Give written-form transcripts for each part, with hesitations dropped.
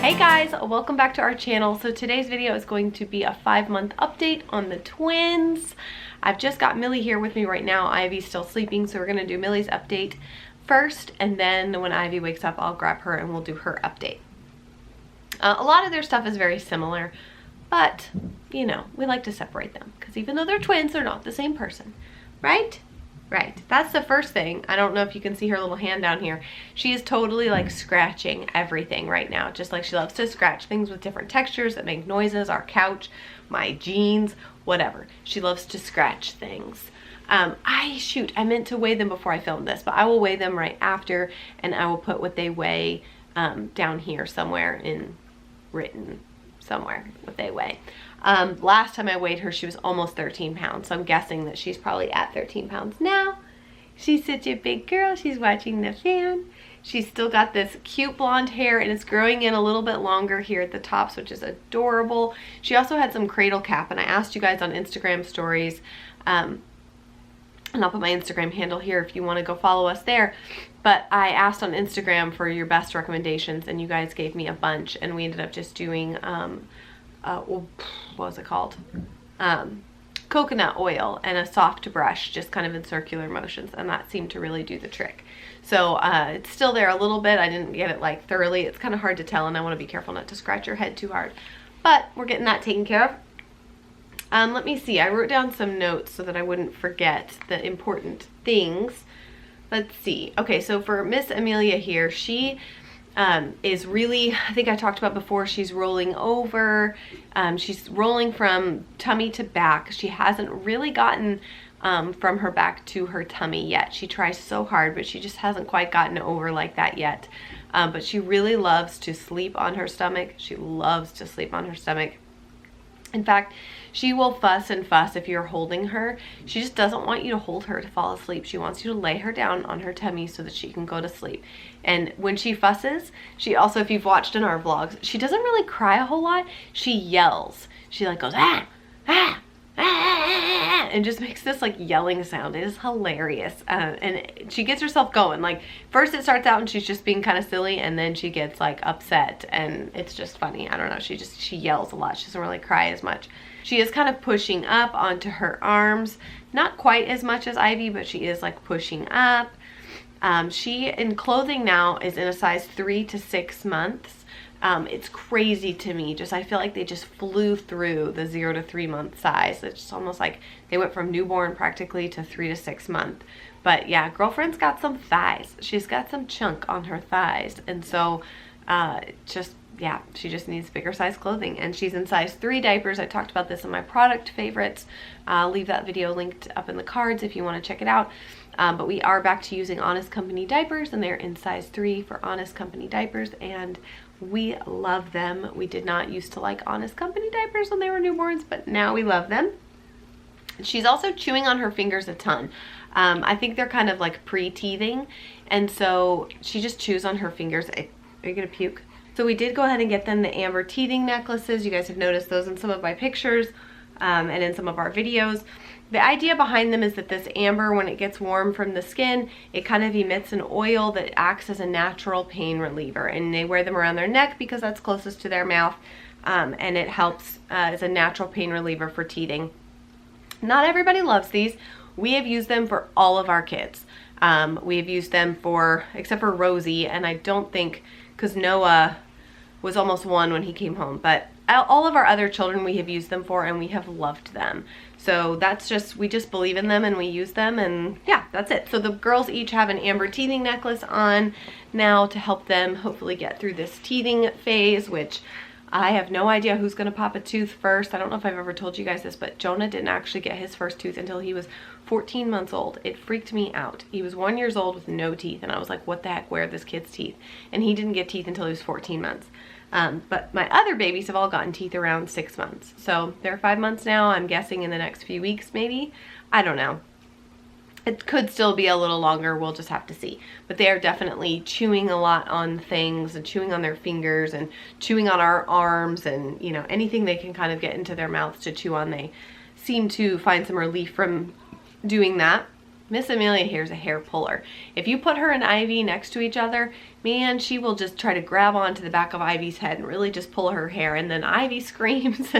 Hey guys, welcome back to our channel. So today's video is going to be a 5-month update on the twins. I've just got Millie here with me right now. Ivy's still sleeping, so we're gonna do Millie's update first, and then when Ivy wakes up, I'll grab her and we'll do her update. A lot of their stuff is very similar, but you know, we like to separate them because even though they're twins, they're not the same person, right? Right, that's the first thing. I don't know if you can see her little hand down here. She is totally like scratching everything right now, just like she loves to scratch things with different textures that make noises, our couch, my jeans, whatever. She loves to scratch things. I meant to weigh them before I filmed this, but I will weigh them right after, and I will put what they weigh down here somewhere written somewhere what they weigh. Last time I weighed her, she was almost 13 pounds. So I'm guessing that she's probably at 13 pounds now. She's such a big girl. She's watching the fan. She's still got this cute blonde hair, and it's growing in a little bit longer here at the tops, which is adorable. She also had some cradle cap, and I asked you guys on Instagram stories, and I'll put my Instagram handle here if you want to go follow us there. But I asked on Instagram for your best recommendations, and you guys gave me a bunch, and we ended up just doing what was it called? Coconut oil and a soft brush, just kind of in circular motions, and that seemed to really do the trick. So it's still there a little bit. I didn't get it like thoroughly. It's kind of hard to tell, and I want to be careful not to scratch your head too hard. But we're getting that taken care of. Let me see. I wrote down some notes so that I wouldn't forget the important things. Let's see. Okay, so for Miss Amelia here, she is really, I think I talked about before, she's rolling over. She's rolling from tummy to back. She hasn't really gotten from her back to her tummy yet. She tries so hard, but she just hasn't quite gotten over like that yet. But she really loves to sleep on her stomach. She loves to sleep on her stomach. In fact, she will fuss and fuss if you're holding her. She just doesn't want you to hold her to fall asleep. She wants you to lay her down on her tummy so that she can go to sleep. And when she fusses, she also, if you've watched in our vlogs, she doesn't really cry a whole lot. She yells. She like goes, ah, ah, ah, and just makes this like yelling sound. It is hilarious. And she gets herself going. Like first it starts out and she's just being kind of silly, and then she gets like upset, and it's just funny. I don't know. She yells a lot. She doesn't really cry as much. She is kind of pushing up onto her arms. Not quite as much as Ivy, but she is like pushing up. She in clothing now is in a size 3 to 6 months. It's crazy to me. I feel like they just flew through the 0 to 3 month size. It's just almost like they went from newborn practically to 3 to 6 month. But yeah, girlfriend's got some thighs. She's got some chunk on her thighs. And so yeah, she just needs bigger size clothing, and she's in size 3 diapers. I talked about this in my product favorites. I'll leave that video linked up in the cards if you want to check it out. But we are back to using Honest Company diapers, and they're in size 3 for Honest Company diapers, and we love them. We did not used to like Honest Company diapers when they were newborns, but now we love them. She's also chewing on her fingers a ton. I think they're kind of like pre-teething, and so she just chews on her fingers. Are you gonna puke? So we did go ahead and get them the amber teething necklaces. You guys have noticed those in some of my pictures and in some of our videos. The idea behind them is that this amber, when it gets warm from the skin, it kind of emits an oil that acts as a natural pain reliever, and they wear them around their neck because that's closest to their mouth, and it helps as a natural pain reliever for teething. Not everybody loves these. We have used them for all of our kids. We have used them for, except for Rosie, and I don't think, because Noah was almost 1 when he came home, but all of our other children we have used them for, and we have loved them. So that's just, we just believe in them and we use them, and yeah, that's it. So the girls each have an amber teething necklace on now to help them hopefully get through this teething phase, which I have no idea who's gonna pop a tooth first. I don't know if I've ever told you guys this, but Jonah didn't actually get his first tooth until he was 14 months old. It freaked me out. He was 1 year old with no teeth, and I was like, what the heck, where are this kid's teeth? And he didn't get teeth until he was 14 months. But my other babies have all gotten teeth around 6 months. So they're 5 months now. I'm guessing in the next few weeks, maybe. I don't know. It could still be a little longer. We'll just have to see. But they are definitely chewing a lot on things, and chewing on their fingers, and chewing on our arms, and you know, anything they can kind of get into their mouths to chew on. They seem to find some relief from doing that. Miss Amelia here is a hair puller. If you put her and Ivy next to each other, man, she will just try to grab onto the back of Ivy's head and really just pull her hair, and then Ivy screams.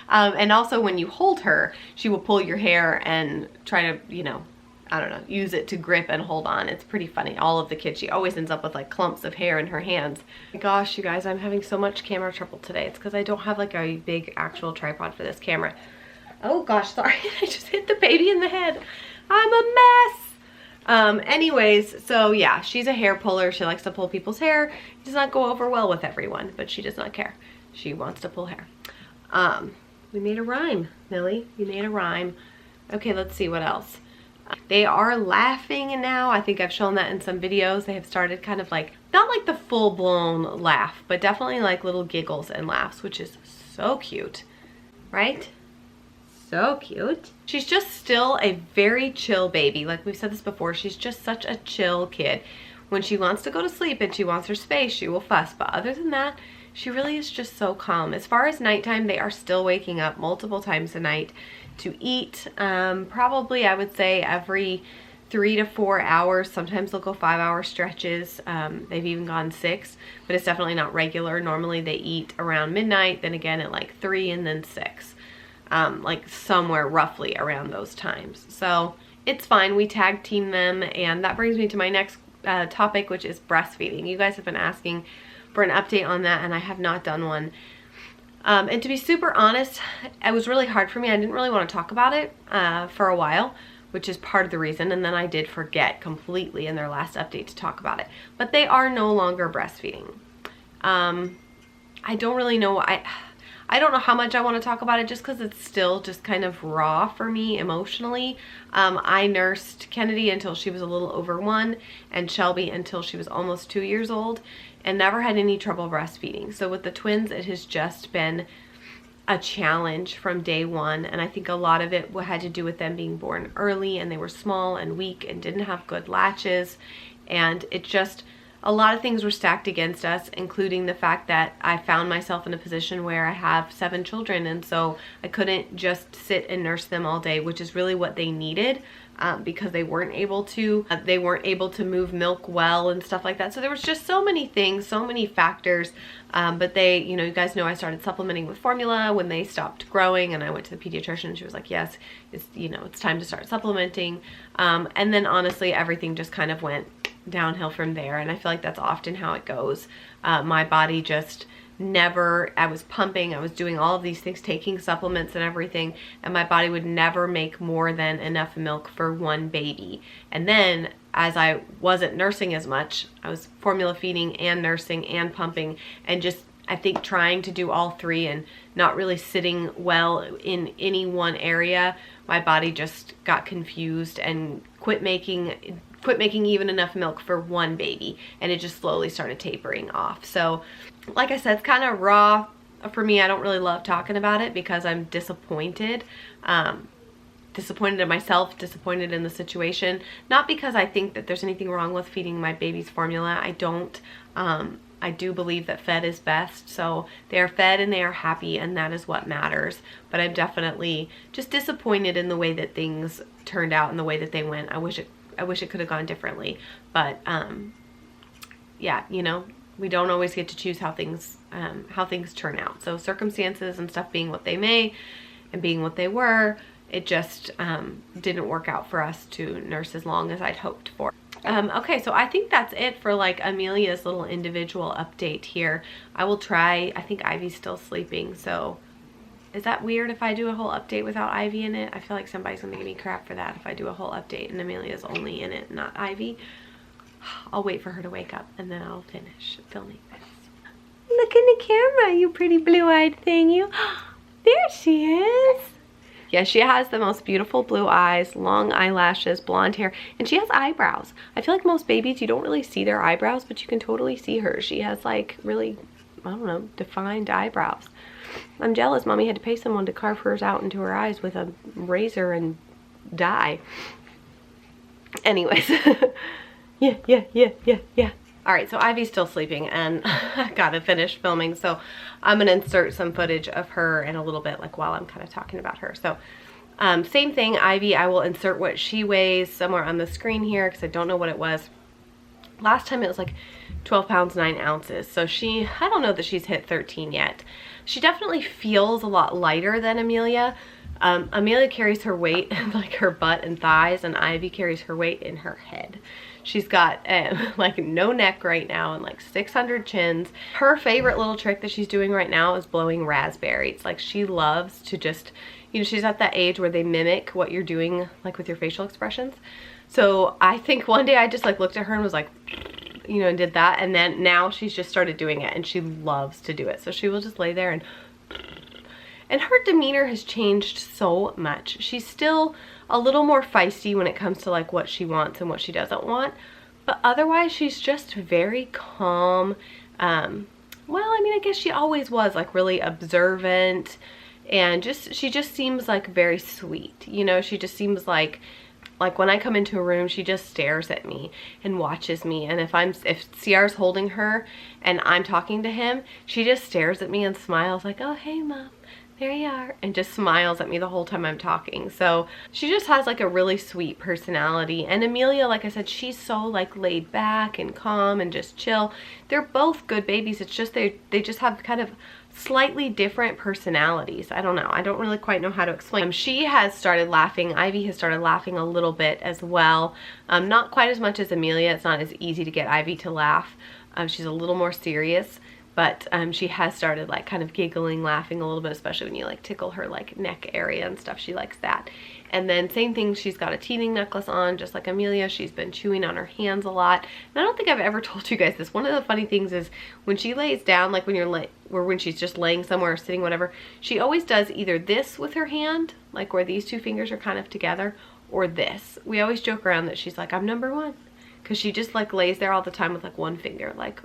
And also when you hold her, she will pull your hair and try to, you know, I don't know, use it to grip and hold on. It's pretty funny. All of the kids, she always ends up with like clumps of hair in her hands. My gosh, you guys, I'm having so much camera trouble today. It's because I don't have like a big actual tripod for this camera. Oh gosh, sorry, I just hit the baby in the head. I'm a mess. Anyways, so yeah, she's a hair puller. She likes to pull people's hair. It does not go over well with everyone, but she does not care. She wants to pull hair. We made a rhyme, Millie. We made a rhyme. Okay, let's see what else. They are laughing now. I think I've shown that in some videos. They have started kind of like, not like the full-blown laugh, but definitely like little giggles and laughs, which is so cute, right? So cute. She's just still a very chill baby. Like we've said this before, she's just such a chill kid. When she wants to go to sleep and she wants her space, she will fuss. But other than that, she really is just so calm. As far as nighttime, they are still waking up multiple times a night to eat. Probably, I would say, every 3 to 4 hours. Sometimes they'll go 5-hour stretches. They've even gone 6, but it's definitely not regular. Normally they eat around midnight, then again at like 3, and then 6. Like somewhere roughly around those times. So it's fine. We tag team them, and that brings me to my next topic, which is breastfeeding. You guys have been asking for an update on that, and I have not done one. And to be super honest, it was really hard for me. I didn't really want to talk about it for a while, which is part of the reason, and then I did forget completely in their last update to talk about it. But they are no longer breastfeeding. I don't really know. I don't know how much I want to talk about it, just because it's still just kind of raw for me emotionally. I nursed Kennedy until she was a little over 1, and Shelby until she was almost 2 years old, and never had any trouble breastfeeding. So with the twins, it has just been a challenge from day one, and I think a lot of it had to do with them being born early, and they were small and weak and didn't have good latches, and it just, a lot of things were stacked against us, including the fact that I found myself in a position where I have 7 children, and so I couldn't just sit and nurse them all day, which is really what they needed, because they weren't able to. They weren't able to move milk well and stuff like that. So there was just so many things, so many factors. But they, you know, you guys know I started supplementing with formula when they stopped growing, and I went to the pediatrician, and she was like, yes, it's, you know, it's time to start supplementing. And then honestly, everything just kind of went downhill from there, and I feel like that's often how it goes. My body just never, I was pumping, I was doing all of these things, taking supplements and everything, and my body would never make more than enough milk for one baby. And then as I wasn't nursing as much, I was formula feeding and nursing and pumping, and just, I think, trying to do all 3 and not really sitting well in any one area, my body just got confused and quit making even enough milk for one baby, and it just slowly started tapering off. So like I said, it's kind of raw for me. I don't really love talking about it because I'm disappointed. Disappointed in myself, disappointed in the situation. Not because I think that there's anything wrong with feeding my baby's formula. I don't. I do believe that fed is best. So they are fed and they are happy, and that is what matters. But I'm definitely just disappointed in the way that things turned out and the way that they went. I wish it could have gone differently. But yeah, you know, we don't always get to choose how things turn out. So circumstances and stuff being what they may and being what they were, it just didn't work out for us to nurse as long as I'd hoped for. Okay, so I think that's it for like Amelia's little individual update here. I will try, I think Ivy's still sleeping, so is that weird if I do a whole update without Ivy in it? I feel like somebody's gonna give me crap for that if I do a whole update and Amelia's only in it, not Ivy. I'll wait for her to wake up and then I'll finish filming this. Look in the camera, you pretty blue-eyed thing, you. There she is. Yeah, she has the most beautiful blue eyes, long eyelashes, blonde hair, and she has eyebrows. I feel like most babies, you don't really see their eyebrows, but you can totally see hers. She has like really, I don't know, defined eyebrows. I'm jealous. Mommy had to pay someone to carve hers out into her eyes with a razor and dye. Anyways. Yeah. All right, so Ivy's still sleeping, and I gotta finish filming, so I'm gonna insert some footage of her in a little bit, like while I'm kind of talking about her. So Same thing, Ivy, I will insert what she weighs somewhere on the screen here because I don't know what it was. Last time it was like 12 pounds 9 ounces. So I don't know that she's hit 13 yet. She definitely feels a lot lighter than Amelia. Amelia carries her weight in like her butt and thighs, and Ivy carries her weight in her head. She's got like no neck right now and like 600 chins. Her favorite little trick that she's doing right now is blowing raspberries. Like she loves to just, you know, she's at that age where they mimic what you're doing like with your facial expressions. So I think one day I just like looked at her and was like, you know, and did that. And then now she's just started doing it and she loves to do it. So she will just lay there and her demeanor has changed so much. She's still a little more feisty when it comes to like what she wants and what she doesn't want. But otherwise she's just very calm. Well, I mean, I guess she always was like really observant and she just seems like very sweet. You know, she just seems like when I come into a room, she just stares at me and watches me. And if CR's holding her and I'm talking to him, she just stares at me and smiles like, oh, hey, Mom, there you are, and just smiles at me the whole time I'm talking. So she just has like a really sweet personality. And Amelia, like I said, she's so like laid back and calm and just chill. They're both good babies. It's just they just have kind of slightly different personalities. I don't know. I don't really quite know how to explain. She has started laughing. Ivy has started laughing a little bit as well. Not quite as much as Amelia. It's not as easy to get Ivy to laugh. She's a little more serious, but she has started like kind of giggling, laughing a little bit, especially when you like tickle her like neck area and stuff. She likes that. And then same thing, she's got a teething necklace on, just like Amelia. She's been chewing on her hands a lot. And I don't think I've ever told you guys this. One of the funny things is when she lays down, like when she's just laying somewhere or sitting, whatever, she always does either this with her hand, like where these two fingers are kind of together, or this. We always joke around that she's like, I'm number one, because she just like lays there all the time with like one finger. Like,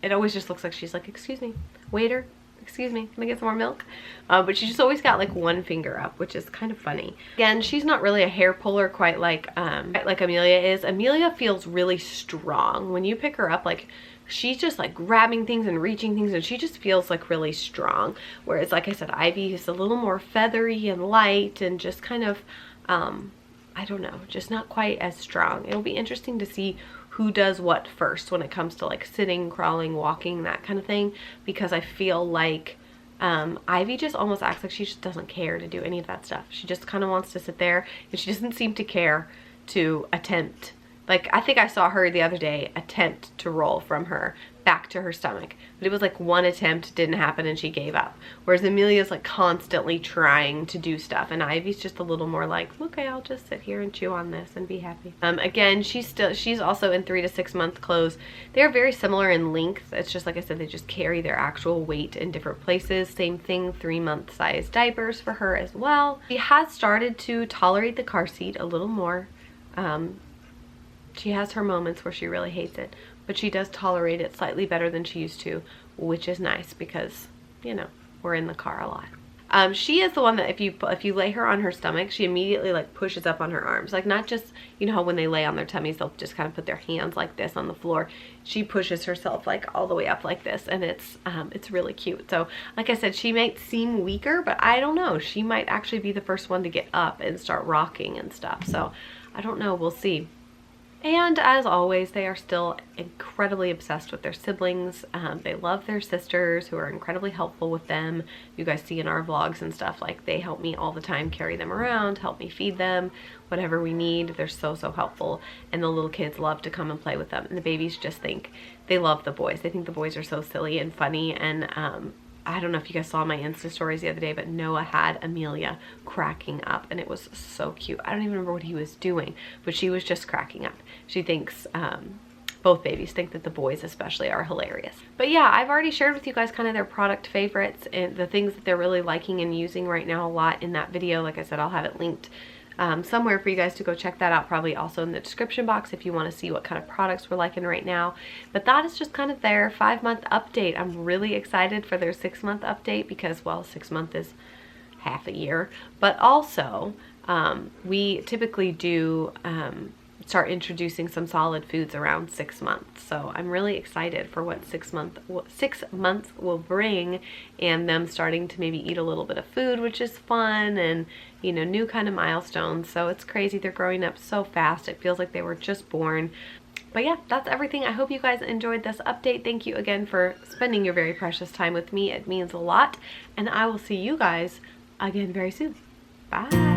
it always just looks like she's like, excuse me, waiter, excuse me, can I get some more milk? But she just always got like one finger up, which is kind of funny. Again, she's not really a hair puller quite like Amelia is. Amelia feels really strong. When you pick her up, like she's just like grabbing things and reaching things, and she just feels like really strong. Whereas, like I said, Ivy is a little more feathery and light and just kind of, I don't know, just not quite as strong. It'll be interesting to see who does what first when it comes to like sitting, crawling, walking, that kind of thing, because I feel like Ivy just almost acts like she just doesn't care to do any of that stuff. She just kind of wants to sit there, and she doesn't seem to care to attempt. Like, I think I saw her the other day attempt to roll from her back to her stomach, but it was like one attempt, didn't happen, and she gave up. Whereas Amelia's like constantly trying to do stuff, and Ivy's just a little more like, okay, I'll just sit here and chew on this and be happy. Again, she's also in 3 to 6 month clothes. They're very similar in length. It's just like I said, they just carry their actual weight in different places. Same thing, 3-month size diapers for her as well. She has started to tolerate the car seat a little more. She has her moments where she really hates it, but she does tolerate it slightly better than she used to, which is nice because, you know, we're in the car a lot. She is the one that if you lay her on her stomach, she immediately like pushes up on her arms. Like, not just, you know how when they lay on their tummies, they'll just kind of put their hands like this on the floor. She pushes herself like all the way up like this, and it's really cute. So like I said, she might seem weaker, but I don't know. She might actually be the first one to get up and start rocking and stuff. So I don't know, we'll see. And as always, they are still incredibly obsessed with their siblings. They love their sisters, who are incredibly helpful with them. You guys see in our vlogs and stuff, like they help me all the time, carry them around, help me feed them, whatever we need. They're so helpful. And the little kids love to come and play with them. And the babies just think they love the boys. They think the boys are so silly and funny. And I don't know if you guys saw my Insta stories the other day, but Noah had Amelia cracking up, and it was so cute. I don't even remember what he was doing, but she was just cracking up. She thinks, both babies think that the boys especially are hilarious. But yeah, I've already shared with you guys kind of their product favorites and the things that they're really liking and using right now a lot in that video. Like I said, I'll have it linked somewhere for you guys to go check that out, probably also in the description box if you want to see what kind of products we're liking right now. But that is just kind of their 5-month update. I'm really excited for their 6-month update because, well, 6 months is half a year, but also we typically do start introducing some solid foods around 6 months. So I'm really excited for what 6 months will bring, and them starting to maybe eat a little bit of food, which is fun, and you know, new kind of milestones. So it's crazy, they're growing up so fast. It feels like they were just born. But yeah, that's everything. I hope you guys enjoyed this update. Thank you again for spending your very precious time with me. It means a lot, and I will see you guys again very soon. Bye.